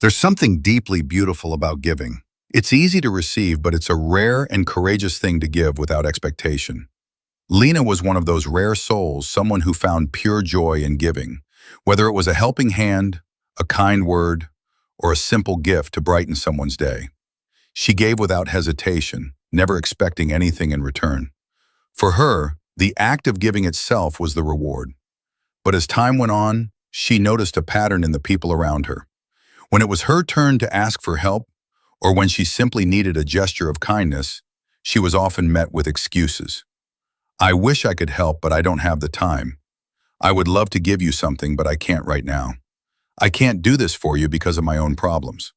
There's something deeply beautiful about giving. It's easy to receive, but it's a rare and courageous thing to give without expectation. Lina was one of those rare souls, someone who found pure joy in giving, whether it was a helping hand, a kind word, or a simple gift to brighten someone's day. She gave without hesitation, never expecting anything in return. For her, the act of giving itself was the reward. But as time went on, she noticed a pattern in the people around her. When it was her turn to ask for help, or when she simply needed a gesture of kindness, she was often met with excuses. "I wish I could help, but I don't have the time. I would love to give you something, but I can't right now. I can't do this for you because of my own problems."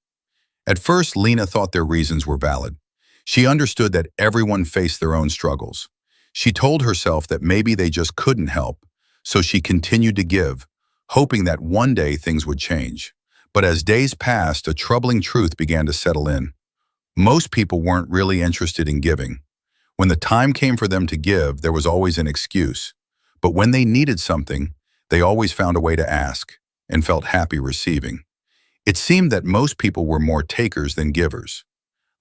At first, Lina thought their reasons were valid. She understood that everyone faced their own struggles. She told herself that maybe they just couldn't help, so she continued to give, hoping that one day things would change. But as days passed, a troubling truth began to settle in. Most people weren't really interested in giving. When the time came for them to give, there was always an excuse. But when they needed something, they always found a way to ask and felt happy receiving. It seemed that most people were more takers than givers.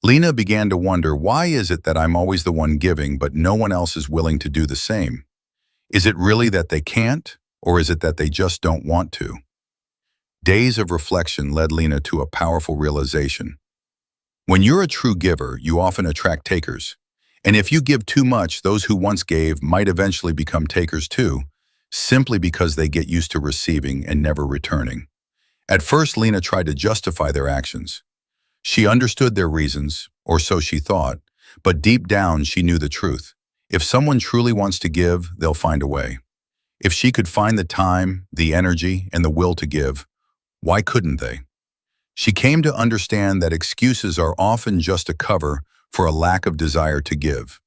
Lina began to wonder, why is it that I'm always the one giving, but no one else is willing to do the same? Is it really that they can't, or is it that they just don't want to? Days of reflection led Lina to a powerful realization. When you're a true giver, you often attract takers. And if you give too much, those who once gave might eventually become takers too, simply because they get used to receiving and never returning. At first, Lina tried to justify their actions. She understood their reasons, or so she thought, but deep down she knew the truth. If someone truly wants to give, they'll find a way. If she could find the time, the energy, and the will to give, why couldn't they? She came to understand that excuses are often just a cover for a lack of desire to give.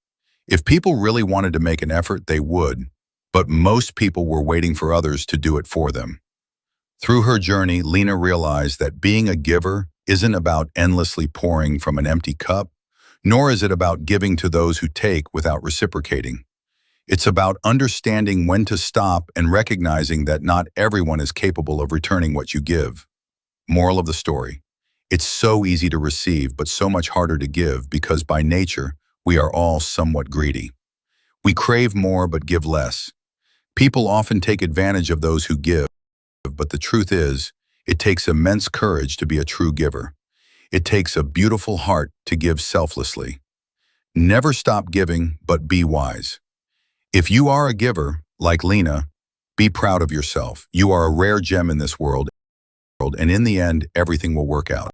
If people really wanted to make an effort, they would, but most people were waiting for others to do it for them. Through her journey, Lina realized that being a giver isn't about endlessly pouring from an empty cup, nor is it about giving to those who take without reciprocating. It's about understanding when to stop and recognizing that not everyone is capable of returning what you give. Moral of the story: it's so easy to receive, but so much harder to give because by nature, we are all somewhat greedy. We crave more but give less. People often take advantage of those who give, but the truth is, it takes immense courage to be a true giver. It takes a beautiful heart to give selflessly. Never stop giving, but be wise. If you are a giver, like Lina, be proud of yourself. You are a rare gem in this world, and in the end, everything will work out.